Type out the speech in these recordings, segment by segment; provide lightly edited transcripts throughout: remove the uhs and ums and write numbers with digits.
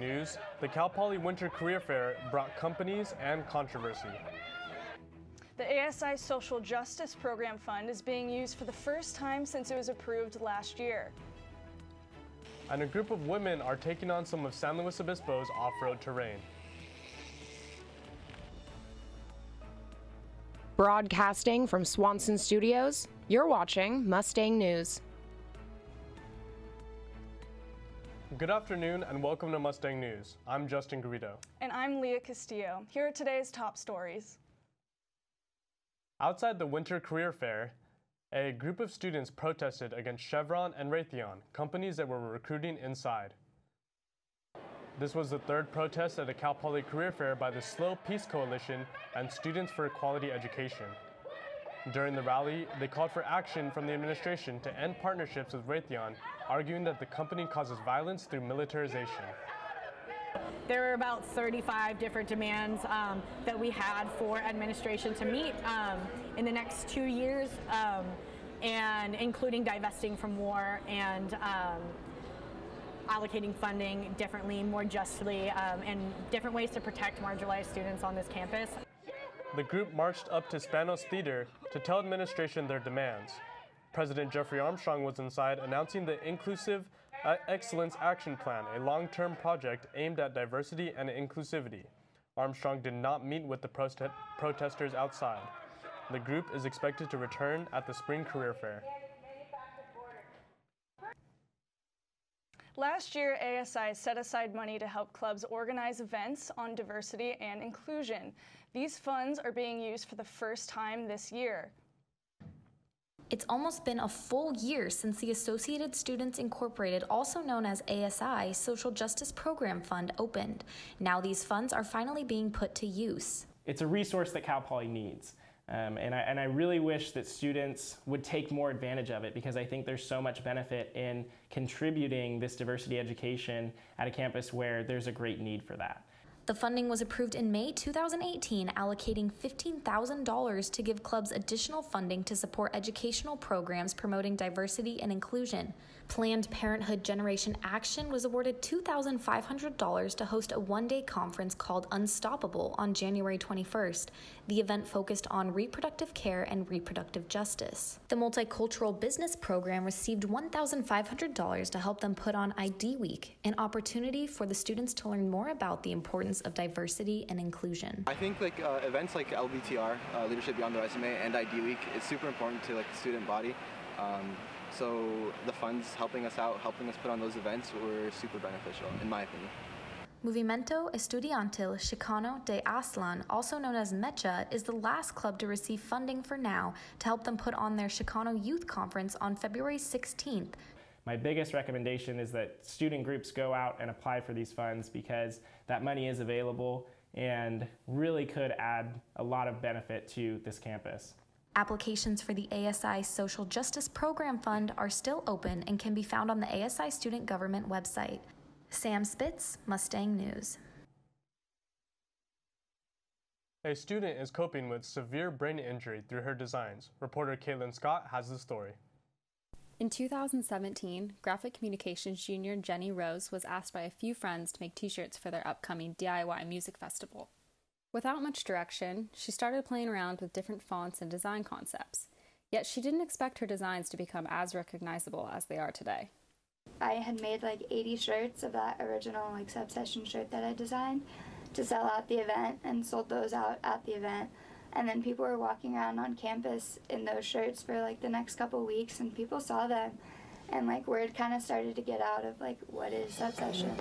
news, the Cal Poly Winter Career Fair brought companies and controversy. The ASI Social Justice Program Fund is being used for the first time since it was approved last year. And a group of women are taking on some of San Luis Obispo's off-road terrain. Broadcasting from Swanson Studios, you're watching Mustang News. Good afternoon and welcome to Mustang News. I'm Justin Garrido. And I'm Leah Castillo. Here are today's top stories. Outside the Winter Career Fair, a group of students protested against Chevron and Raytheon, companies that were recruiting inside. This was the third protest at a Cal Poly Career Fair by the SLO Peace Coalition and Students for Equality Education. During the rally, they called for action from the administration to end partnerships with Raytheon, arguing that the company causes violence through militarization. There were about 35 different demands that we had for administration to meet in the next 2 years, and including divesting from war and allocating funding differently, more justly, and different ways to protect marginalized students on this campus. The group marched up to Spanos Theater to tell administration their demands. President Jeffrey Armstrong was inside announcing the Inclusive Excellence Action Plan, a long-term project aimed at diversity and inclusivity. Armstrong did not meet with the protesters outside. The group is expected to return at the Spring Career Fair. Last year, ASI set aside money to help clubs organize events on diversity and inclusion. These funds are being used for the first time this year. It's almost been a full year since the Associated Students Incorporated, also known as ASI Social Justice Program Fund, opened. Now these funds are finally being put to use. It's a resource that Cal Poly needs. And I really wish that students would take more advantage of it, because I think there's so much benefit in contributing this diversity education at a campus where there's a great need for that. The funding was approved in May 2018, allocating $15,000 to give clubs additional funding to support educational programs promoting diversity and inclusion. Planned Parenthood Generation Action was awarded $2,500 to host a one-day conference called Unstoppable on January 21st. The event focused on reproductive care and reproductive justice. The Multicultural Business Program received $1,500 to help them put on ID Week, an opportunity for the students to learn more about the importance of diversity and inclusion. I think events like LBTR, Leadership Beyond the Resume, and ID Week is super important to the student body. So the funds helping us out, helping us put on those events were super beneficial, in my opinion. Movimiento Estudiantil Chicano de Aztlán, also known as MECHA, is the last club to receive funding for now to help them put on their Chicano Youth Conference on February 16th. My biggest recommendation is that student groups go out and apply for these funds, because that money is available and really could add a lot of benefit to this campus. Applications for the ASI Social Justice Program Fund are still open and can be found on the ASI Student Government website. Sam Spitz, Mustang News. A student is coping with severe brain injury through her designs. Reporter Caitlin Scott has the story. In 2017, graphic communications junior JRose was asked by a few friends to make t-shirts for their upcoming DIY music festival. Without much direction, she started playing around with different fonts and design concepts, yet she didn't expect her designs to become as recognizable as they are today. I had made 80 shirts of that original sub-session shirt that I designed to sell at the event, and sold those out at the event. And then people were walking around on campus in those shirts for the next couple weeks, and people saw them, and word kind of started to get out of what is sub-sessions.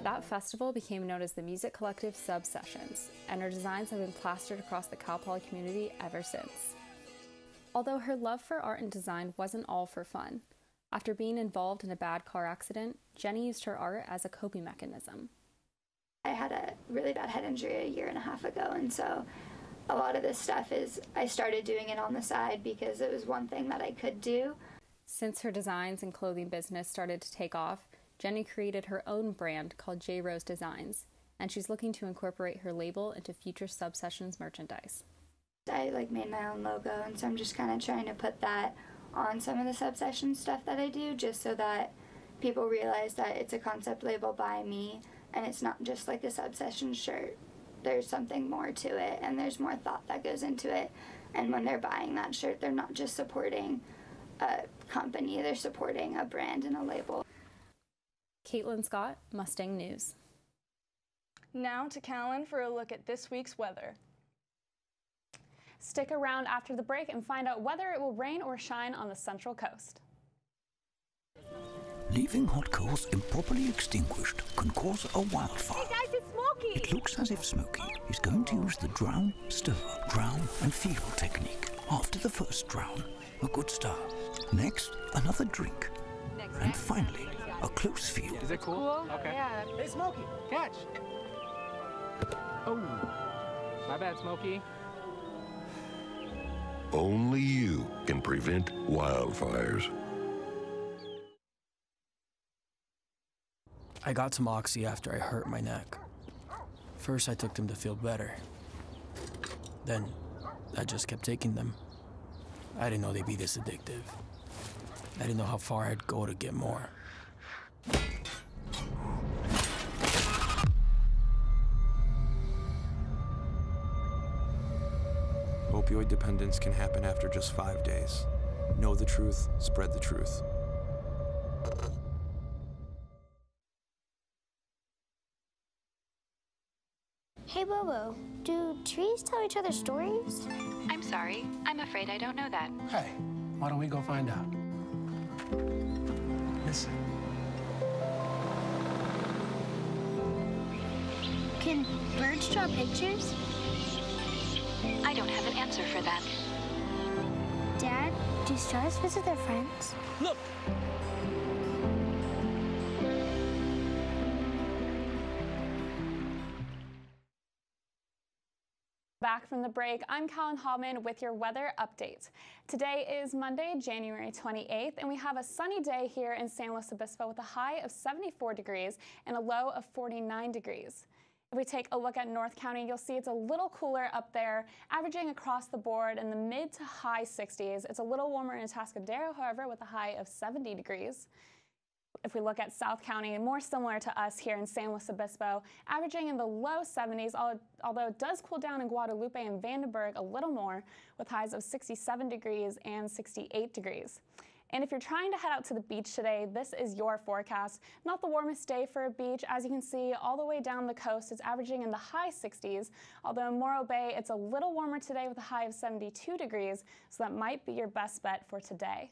That festival became known as the Music Collective Sub-Sessions, and her designs have been plastered across the Cal Poly community ever since. Although her love for art and design wasn't all for fun, after being involved in a bad car accident, Jenny used her art as a coping mechanism. I had a really bad head injury a year and a half ago, and so a lot of this stuff I started doing it on the side because it was one thing that I could do. Since her designs and clothing business started to take off, Jenny created her own brand called JRose Designs, and she's looking to incorporate her label into future Sub-Sessions merchandise. I made my own logo, and so I'm just kind of trying to put that on some of the Sub-Session stuff that I do, just so that people realize that it's a concept label by me and it's not just like a subsession shirt. There's something more to it, and there's more thought that goes into it. And when they're buying that shirt, they're not just supporting a company, they're supporting a brand and a label. Caitlin Scott, Mustang News. Now to Callan for a look at this week's weather. Stick around after the break and find out whether it will rain or shine on the Central Coast. Leaving hot coals improperly extinguished can cause a wildfire. Hey guys, it's Smokey! It looks as if Smokey is going to use the drown, stir, drown and feel technique. After the first drown, a good start. Next, another drink. And finally, a close feel. Is it cool? Okay. Yeah. Hey, Smokey, catch! Oh, my bad, Smokey. Only you can prevent wildfires. I got some Oxy after I hurt my neck. First, I took them to feel better. Then, I just kept taking them. I didn't know they'd be this addictive. I didn't know how far I'd go to get more. Opioid dependence can happen after just 5 days. Know the truth, spread the truth. Hey Bobo, do trees tell each other stories? I'm sorry, I'm afraid I don't know that. Hey, why don't we go find out? Listen. Can birds draw pictures? I don't have an answer for that. Dad, do stars visit their friends? Look! Back from the break, I'm Callan Hallman with your weather update. Today is Monday, January 28th, and we have a sunny day here in San Luis Obispo with a high of 74 degrees and a low of 49 degrees. If we take a look at North County, you'll see it's a little cooler up there, averaging across the board in the mid to high 60s. It's a little warmer in Atascadero, however, with a high of 70 degrees. If we look at South County, more similar to us here in San Luis Obispo, averaging in the low 70s, although it does cool down in Guadalupe and Vandenberg a little more, with highs of 67 degrees and 68 degrees. And if you're trying to head out to the beach today, this is your forecast. Not the warmest day for a beach. As you can see, all the way down the coast, it's averaging in the high 60s, although in Morro Bay, it's a little warmer today with a high of 72 degrees, so that might be your best bet for today.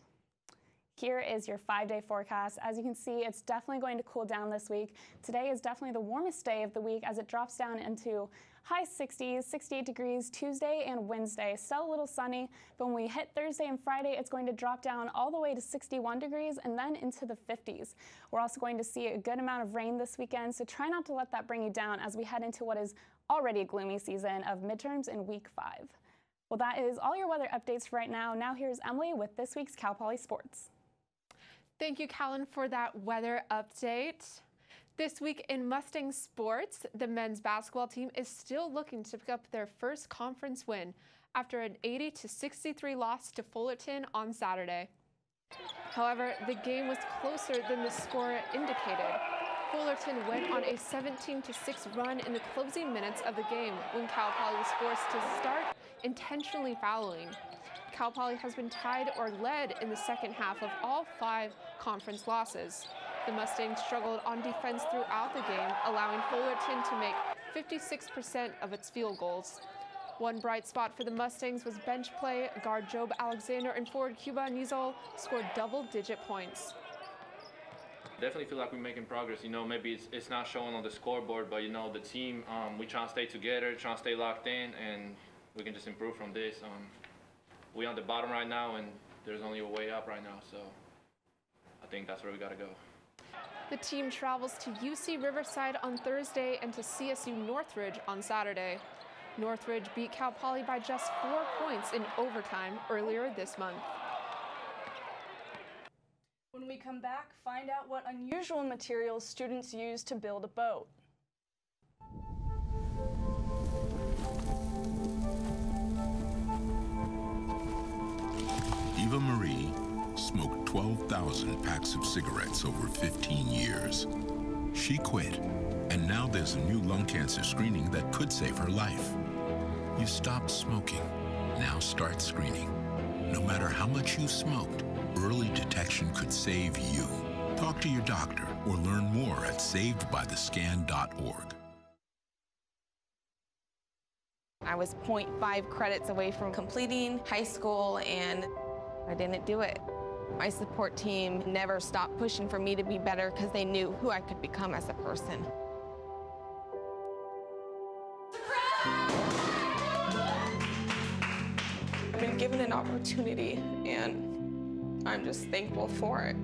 Here is your 5-day forecast. As you can see, it's definitely going to cool down this week. Today is definitely the warmest day of the week as it drops down into high 60s, 68 degrees Tuesday and Wednesday. Still a little sunny, but when we hit Thursday and Friday, it's going to drop down all the way to 61 degrees and then into the 50s. We're also going to see a good amount of rain this weekend, so try not to let that bring you down as we head into what is already a gloomy season of midterms in week 5. Well, that is all your weather updates for right now. Now here's Emily with this week's Cal Poly Sports. Thank you, Callan, for that weather update. This week in Mustang sports, the men's basketball team is still looking to pick up their first conference win after an 80-63 loss to Fullerton on Saturday. However, the game was closer than the score indicated. Fullerton went on a 17-6 run in the closing minutes of the game when Cal Poly was forced to start intentionally fouling. Cal Poly has been tied or led in the second half of all 5 conference losses. The Mustangs struggled on defense throughout the game, allowing Fullerton to make 56% of its field goals. One bright spot for the Mustangs was bench play. Guard Job Alexander and forward Cuba Nizol scored double-digit points. Definitely feel like we're making progress. You know, maybe it's not showing on the scoreboard, but you know, the team, we try to stay together, try to stay locked in, and we can just improve from this. We're on the bottom right now, and there's only a way up right now, so I think that's where we got to go. The team travels to UC Riverside on Thursday and to CSU Northridge on Saturday. Northridge beat Cal Poly by just 4 points in overtime earlier this month. When we come back, find out what unusual materials students use to build a boat. Eva Marie smoked 12,000 packs of cigarettes over 15 years. She quit, and now there's a new lung cancer screening that could save her life. You stopped smoking. Now start screening. No matter how much you smoked, early detection could save you. Talk to your doctor or learn more at savedbythescan.org. I was 0.5 credits away from completing high school, and I didn't do it. My support team never stopped pushing for me to be better because they knew who I could become as a person. I've been given an opportunity, and I'm just thankful for it.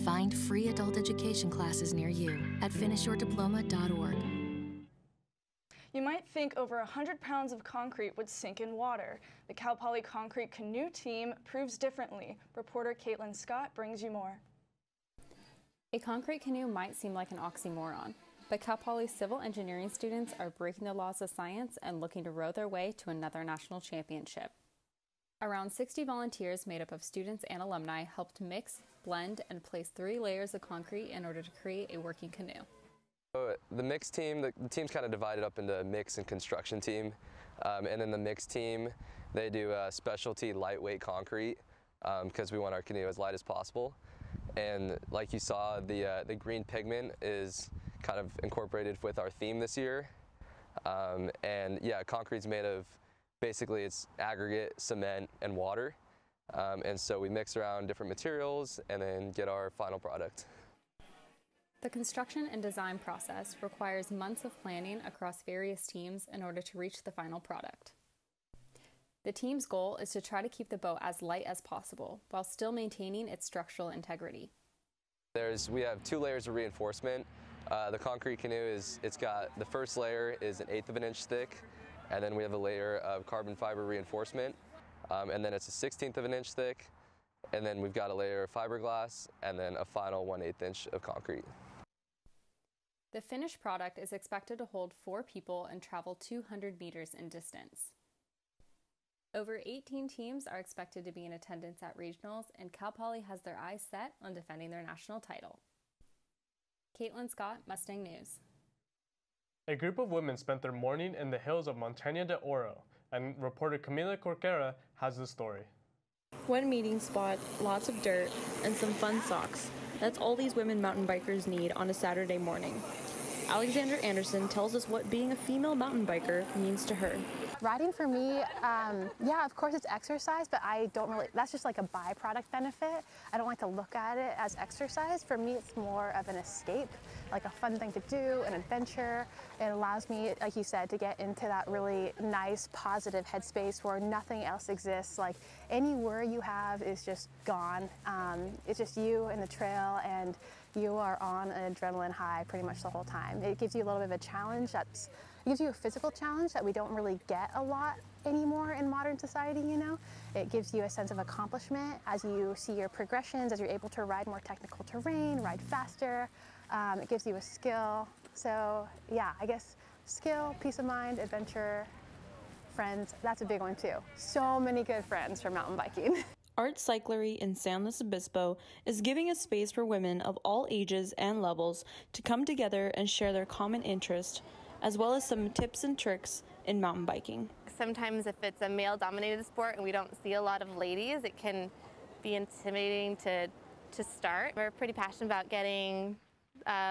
Find free adult education classes near you at finishyourdiploma.org. You might think over 100 pounds of concrete would sink in water. The Cal Poly Concrete Canoe team proves differently. Reporter Caitlin Scott brings you more. A concrete canoe might seem like an oxymoron, but Cal Poly civil engineering students are breaking the laws of science and looking to row their way to another national championship. Around 60 volunteers made up of students and alumni helped mix, blend, and place 3 layers of concrete in order to create a working canoe. The mix team, the team's kind of divided up into a mix and construction team. And then the mix team, they do specialty lightweight concrete because we want our canoe as light as possible. And like you saw, the green pigment is kind of incorporated with our theme this year. And yeah, concrete's made of, basically it's aggregate, cement, and water. And so we mix around different materials and then get our final product. The construction and design process requires months of planning across various teams in order to reach the final product. The team's goal is to try to keep the boat as light as possible while still maintaining its structural integrity. We have 2 layers of reinforcement. The concrete canoe it's got, the first layer is 1/8 of an inch thick, and then we have a layer of carbon fiber reinforcement, and then it's 1/16 of an inch thick, and then we've got a layer of fiberglass, and then a final 1/8 inch of concrete. The finished product is expected to hold 4 people and travel 200 meters in distance. Over 18 teams are expected to be in attendance at regionals, and Cal Poly has their eyes set on defending their national title. Caitlin Scott, Mustang News. A group of women spent their morning in the hills of Montaña de Oro, and reporter Camila Corquera has the story. One meeting spot, lots of dirt, and some fun socks. That's all these women mountain bikers need on a Saturday morning. Alexandra Anderson tells us what being a female mountain biker means to her. Riding for me, yeah, of course it's exercise, but I don't really, that's just like a byproduct benefit. I don't like to look at it as exercise. For me, it's more of an escape, like a fun thing to do, an adventure. It allows me, like you said, to get into that really nice, positive headspace where nothing else exists. Like any worry you have is just gone. It's just you and the trail, and you are on an adrenaline high pretty much the whole time. It gives you a little bit of a challenge it gives you a physical challenge that we don't really get a lot anymore in modern society, you know? It gives you a sense of accomplishment as you see your progressions, as you're able to ride more technical terrain, ride faster. It gives you a skill. So yeah, I guess skill, peace of mind, adventure, friends, that's a big one too. So many good friends for mountain biking. Art Cyclery in San Luis Obispo is giving a space for women of all ages and levels to come together and share their common interest, as well as some tips and tricks in mountain biking. Sometimes if it's a male-dominated sport and we don't see a lot of ladies, it can be intimidating to start. We're pretty passionate about getting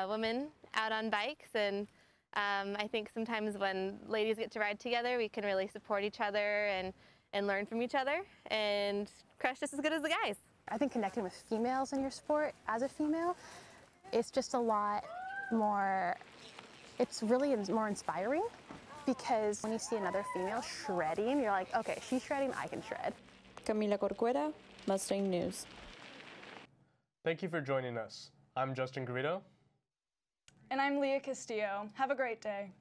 women out on bikes, and I think sometimes when ladies get to ride together, we can really support each other and learn from each other and crush just as good as the guys. I think connecting with females in your sport as a female, it's just a lot more, it's really more inspiring, because when you see another female shredding, you're like, okay, she's shredding, I can shred. Camila Corcuera, Mustang News. Thank you for joining us. I'm Justin Garrido. And I'm Leah Castillo. Have a great day.